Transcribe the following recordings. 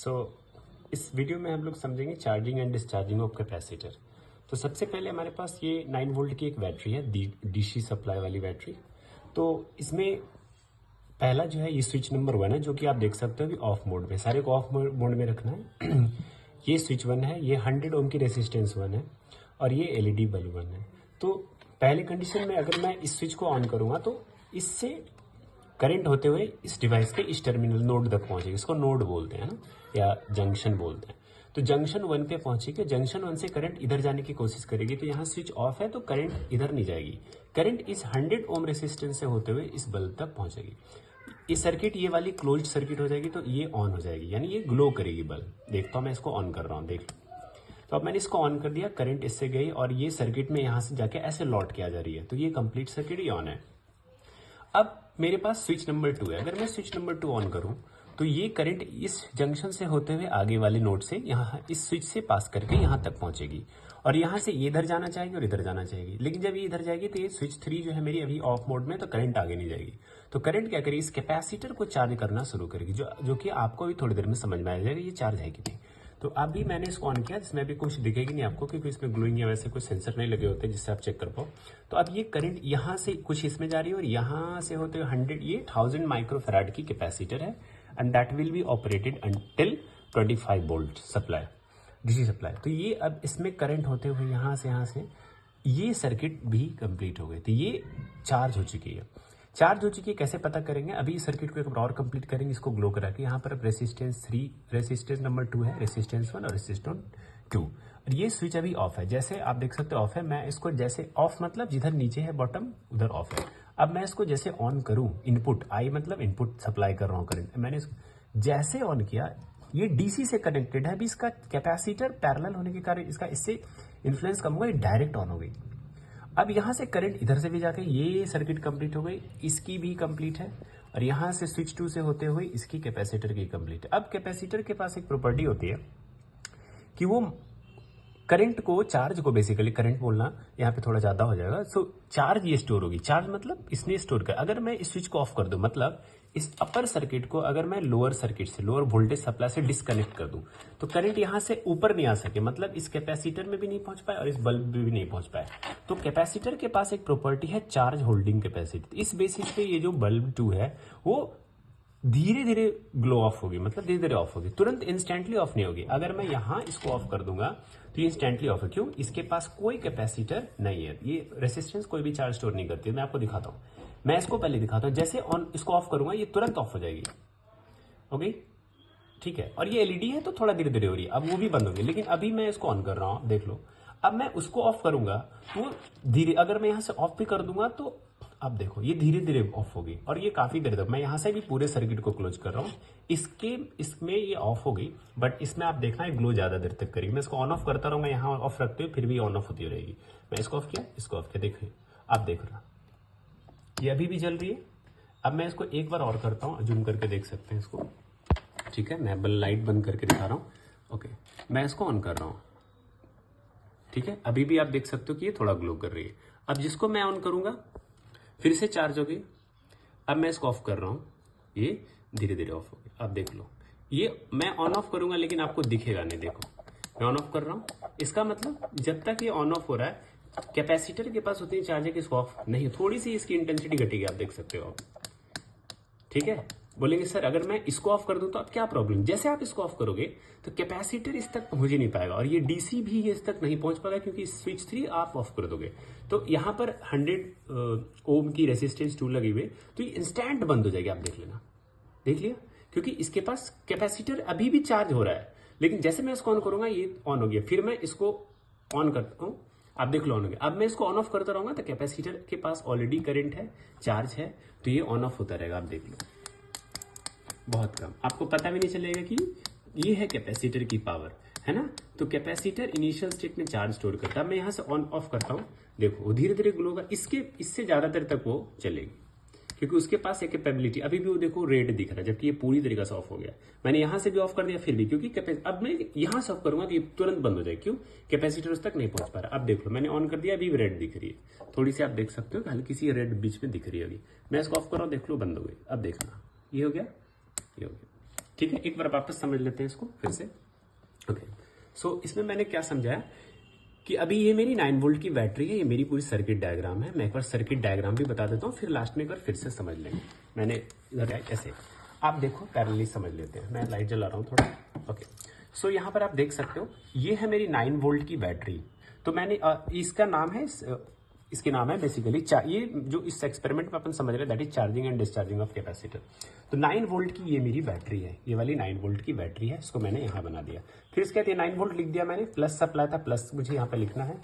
सो इस वीडियो में हम लोग समझेंगे charging and discharging of capacitor. तो सबसे पहले हमारे पास ये 9 वोल्ट की एक बैटरी है, डीसी सप्लाई वाली बैटरी। तो इसमें पहला जो है ये स्विच नंबर 1 है, जो कि आप देख सकते हो कि ऑफ मोड में, सारे को ऑफ मोड में रखना है। ये स्विच 1 है, ये 100 ओम की रेसिस्टेंस 1 है और ये एलईडी बल्ब 1 है। तो पहले कंडीशन में अगर मैं इस स्विच को ऑन करूंगा तो इससे करंट होते हुए इस डिवाइस के इस टर्मिनल नोड तक पहुंचेगी। इसको नोड बोलते हैं ना, या जंक्शन बोलते हैं। तो जंक्शन 1 पे पहुंचेगी, जंक्शन 1 से करंट इधर जाने की कोशिश करेगी। तो यहाँ स्विच ऑफ है तो करंट इधर नहीं जाएगी, करंट इस 100 ओम रेसिस्टेंस से होते हुए इस बल्ब तक पहुंचेगी। इस सर्किट ये वाली क्लोज्ड सर्किट हो जाएगी, तो ये ऑन हो जाएगी, यानी ये ग्लो करेगी बल्ब। देखता हूँ मैं इसको ऑन कर रहा हूँ, देख लो। तो अब मैंने इसको ऑन कर दिया, करंट इससे गई और ये सर्किट में यहाँ से जाके ऐसे लौट के आ जा रही है। तो ये कंप्लीट सर्किट ही ऑन है। अब मेरे पास स्विच नंबर 2 है। अगर मैं स्विच नंबर 2 ऑन करूं तो ये करंट इस जंक्शन से होते हुए आगे वाले नोड से यहाँ इस स्विच से पास करके यहाँ तक पहुंचेगी और यहाँ से ये इधर जाना चाहेगी और इधर जाना चाहेगी। लेकिन जब ये इधर जाएगी तो ये स्विच 3 जो है मेरी अभी ऑफ मोड में, तो करंट आगे नहीं जाएगी। तो करंट क्या करेगी, इस कैपेसिटर को चार्ज करना शुरू करेगी, जो कि आपको भी थोड़ी देर में समझ में आ जाएगा ये चार्ज है कि नहीं। तो अभी मैंने इसको ऑन किया, जिसमें अभी कुछ दिखेगी नहीं आपको, क्योंकि इसमें ग्लोइंग या वैसे कुछ सेंसर नहीं लगे होते जिससे आप चेक कर पाओ। तो अब ये करंट यहाँ से कुछ इसमें जा रही है और यहाँ से होते हुए 100, ये 1000 माइक्रोफैराड की कैपेसिटर है and that will be operated until 25 volt supply, DC supply. तो ये अब इसमें करंट होते हुए यहाँ से ये सर्किट भी कंप्लीट हो गई। तो ये चार्ज हो चुकी है। चार्ज हो चुकी है कैसे पता करेंगे, अभी इस सर्किट को एक बार और कंप्लीट करेंगे, इसको ग्लो करा के। यहाँ पर रेसिस्टेंस 3, रेसिस्टेंस नंबर 2 है, रेसिस्टेंस 1 और रेसिस्टेंस 2। और ये स्विच अभी ऑफ है, जैसे आप देख सकते हो ऑफ है। मैं इसको जैसे ऑफ मतलब जिधर नीचे है बॉटम उधर ऑफ है। अब मैं इसको जैसे ऑन करूं, इनपुट आई मतलब इनपुट सप्लाई कर रहा हूँ करंट, मैंने इसको जैसे ऑन किया, ये डीसी से कनेक्टेड है। अभी इसका कैपेसिटर पैरेलल होने के कारण इसका इससे इन्फ्लुएंस कम हुआ, डायरेक्ट ऑन हो गई। अब यहां से करंट इधर से भी जाके ये सर्किट कंप्लीट हो गई, इसकी भी कंप्लीट है और यहां से स्विच 2 से होते हुए इसकी कैपेसिटर की कंप्लीट है। अब कैपेसिटर के पास एक प्रॉपर्टी होती है कि वो करंट को, चार्ज को, बेसिकली करंट बोलना यहाँ पे थोड़ा ज्यादा हो जाएगा। सो चार्ज ये स्टोर होगी, चार्ज मतलब इसने स्टोर कर। अगर मैं इस स्विच को ऑफ कर दूं, मतलब इस अपर सर्किट को अगर मैं लोअर सर्किट से, लोअर वोल्टेज सप्लाई से डिस्कनेक्ट कर दूं, तो करंट यहां से ऊपर नहीं आ सके, मतलब इस कैपेसिटर में भी नहीं पहुंच पाए और इस बल्ब में भी नहीं पहुंच पाए। तो कैपेसिटर के पास एक प्रॉपर्टी है चार्ज होल्डिंग कैपेसिटी। इस बेसिस पे ये जो बल्ब 2 है वो धीरे धीरे ग्लो ऑफ होगी, मतलब धीरे धीरे ऑफ होगी, तुरंत इंस्टेंटली ऑफ नहीं होगी। अगर मैं यहां इसको ऑफ कर दूंगा तो ये इंस्टेंटली ऑफ है। क्यों? इसके पास कोई कैपेसिटर नहीं है, ये रेसिस्टेंस कोई भी चार्ज स्टोर नहीं करती है। मैं आपको दिखाता हूं, मैं इसको पहले दिखाता हूं। जैसे ऑन इसको ऑफ करूंगा ये तुरंत ऑफ हो जाएगी, ओके ठीक है। और ये एलईडी है तो थोड़ा धीरे धीरे हो रही है, अब वो भी बंद होगी। लेकिन अभी मैं इसको ऑन कर रहा हूं, देख लो। अब मैं उसको ऑफ करूंगा तो धीरे, अगर मैं यहां से ऑफ भी कर दूंगा तो अब देखो ये धीरे धीरे ऑफ होगी और ये काफी देर तक। मैं यहां से भी पूरे सर्किट को क्लोज कर रहा हूं, इसमें ये ऑफ हो गई, बट इसमें आप देखना है ग्लो ज्यादा देर तक करेगी। मैं इसको ऑन ऑफ करता रहूंगा, यहां ऑफ रखते हुए फिर भी ऑन ऑफ होती रहेगी। मैं इसको ऑफ किया, इसको ऑफ किया, देखिए आप देख रहा ये अभी भी जल रही है। अब मैं इसको एक बार और करता हूँ, जूम करके देख सकते हैं इसको, ठीक है। मैं लाइट बंद करके दिखा रहा हूँ, ओके। मैं इसको ऑन कर रहा हूँ, ठीक है। अभी भी आप देख सकते हो कि ये थोड़ा ग्लो कर रही है। अब जिसको मैं ऑन करूंगा फिर से चार्ज हो गई। अब मैं इसको ऑफ कर रहा हूं, ये धीरे धीरे ऑफ हो गई। अब देख लो, ये मैं ऑन ऑफ करूंगा लेकिन आपको दिखेगा नहीं। देखो मैं ऑन ऑफ कर रहा हूं, इसका मतलब जब तक ये ऑन ऑफ हो रहा है कैपेसिटर के पास उतनी चार्ज है कि इसको ऑफ नहीं, थोड़ी सी इसकी इंटेंसिटी घटेगी, आप देख सकते हो आप, ठीक है। बोलेंगे सर अगर मैं इसको ऑफ कर दूं तो अब क्या प्रॉब्लम? जैसे आप इसको ऑफ करोगे तो कैपेसिटर इस तक पहुंच ही नहीं पाएगा और ये डीसी भी इस तक नहीं पहुंच पाएगा, क्योंकि स्विच 3 आप ऑफ कर दोगे। तो यहां पर 100 ओम की रेसिस्टेंस 2 लगी हुई, तो ये इंस्टेंट बंद हो जाएगी। आप देख लेना, देख लिया, क्योंकि इसके पास कैपेसिटर अभी भी चार्ज हो रहा है। लेकिन जैसे मैं इसको ऑन करूंगा ये ऑन हो गया, फिर मैं इसको ऑन करता हूं, आप देख लो ऑन हो गया। अब मैं इसको ऑन ऑफ करता रहूंगा तो कैपेसिटर के पास ऑलरेडी करंट है, चार्ज है, तो ये ऑन ऑफ होता रहेगा। आप देख लो बहुत कम, आपको पता भी नहीं चलेगा कि ये है कैपेसिटर की पावर, है ना। तो कैपेसिटर इनिशियल स्टेट में चार्ज स्टोर करता है। मैं यहां से ऑन ऑफ करता हूं, देखो वो धीरे धीरे ग्लो होगा, इससे ज्यादा देर तक वो चलेगी, क्योंकि उसके पास एक कैपेबिलिटी। अभी भी वो देखो रेड दिख रहा है, जबकि ये पूरी तरीके से ऑफ हो गया। मैंने यहां से भी ऑफ कर दिया फिर भी, क्योंकि अब मैं यहां से ऑफ करूंगा तो ये तुरंत बंद हो जाए। क्यों? कैपेसिटर उस तक नहीं पहुंच पा रहा। अब देख लो मैंने ऑन कर दिया, अभी भी रेड दिख रही है, थोड़ी सी आप देख सकते हो हल्की सी रेड बीच में दिख रही है। अभी मैं इसको ऑफ कर रहा हूं, देख लो बंद हो गई। अब देखना ये हो गया, ये हो गया, ठीक है, एक बार वापस समझ लेते हैं इसको फिर से। ओके, सो इसमें मैंने क्या समझाया कि अभी ये मेरी 9 वोल्ट की बैटरी है, ये मेरी पूरी सर्किट डायग्राम है। मैं एक बार सर्किट डायग्राम भी बता देता हूँ, फिर लास्ट में एक बार फिर से समझ लेंगे। मैंने इधर ऐसे आप देखो पैरेलली समझ लेते हैं। मैं लाइट जला रहा हूँ थोड़ा। ओके, सो यहाँ पर आप देख सकते हो ये है मेरी 9 वोल्ट की बैटरी। तो मैंने इसका नाम है, इसके नाम है बेसिकली ये जो इस एक्सपेरिमेंट में अपन समझ रहे हैं that is charging and discharging of capacitor. तो 9 वोल्ट की ये मेरी बैटरी है, ये वाली 9 वोल्ट की बैटरी है, इसको मैंने यहाँ बना दिया। फिर इसके बाद ये 9 वोल्ट लिख दिया मैंने, प्लस सप्लाई था, प्लस मुझे यहाँ पे लिखना है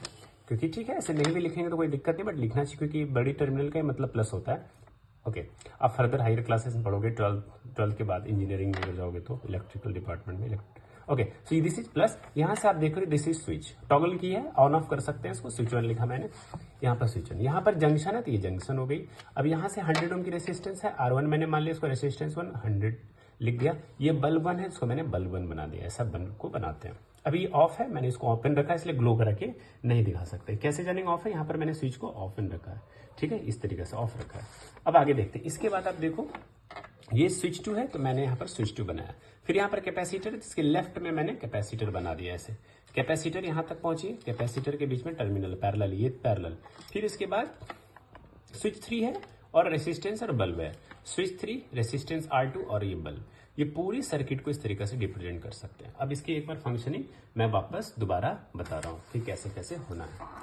क्योंकि ठीक है ऐसे नहीं भी लिखेंगे तो कोई दिक्कत नहीं, बट लिखना चाहिए क्योंकि बड़ी टर्मिनल का मतलब प्लस होता है। ओके, आप फर्दर हायर क्लासेस में पढ़ोगे, 12 के बाद इंजीनियरिंग में जाओगे तो इलेक्ट्रिकल डिपार्टमेंट में। Okay, so this is plus. यहाँ से आप देख रहे हो दिस इज स्विच, टॉगल की है, ऑन ऑफ कर सकते हैं इसको। स्विच वन लिखा मैंने, यहाँ पर स्विच वन, यहाँ पर जंक्शन है तो ये जंक्शन हो गई। अब यहाँ से 100 ओम की रेसिस्टेंस है, R1 मैंने मान लिया इसको रेसिस्टेंस 100 लिख दिया। ये बल्ब 1 है, इसको मैंने बल्ब 1 बना दिया। ऐसा बल्ब को बनाते हैं। अभी ऑफ है, मैंने इसको ओपन रखा है इसलिए ग्लो करा के नहीं दिखा सकते। कैसे जानेंगे ऑफ है, यहाँ पर मैंने स्विच को ऑफ इन रखा है, ठीक है, इस तरीके से ऑफ रखा है। अब आगे देखते हैं। इसके बाद आप देखो ये स्विच 2 है तो मैंने यहाँ पर स्विच 2 बनाया। फिर यहाँ पर कैपेसिटर है, इसके लेफ्ट में मैंने कैपेसिटर बना दिया ऐसे। कैपेसिटर यहाँ तक पहुंची, कैपेसिटर के बीच में टर्मिनल पैरेलल, ये पैरेलल। फिर इसके बाद स्विच 3 है और रेसिस्टेंस और बल्ब है। स्विच 3, रेसिस्टेंस R2 और ये बल्ब। ये पूरी सर्किट को इस तरीके से रिप्रेजेंट कर सकते हैं। अब इसकी एक बार फंक्शनिंग मैं वापस दोबारा बता रहा हूँ कि कैसे कैसे होना है।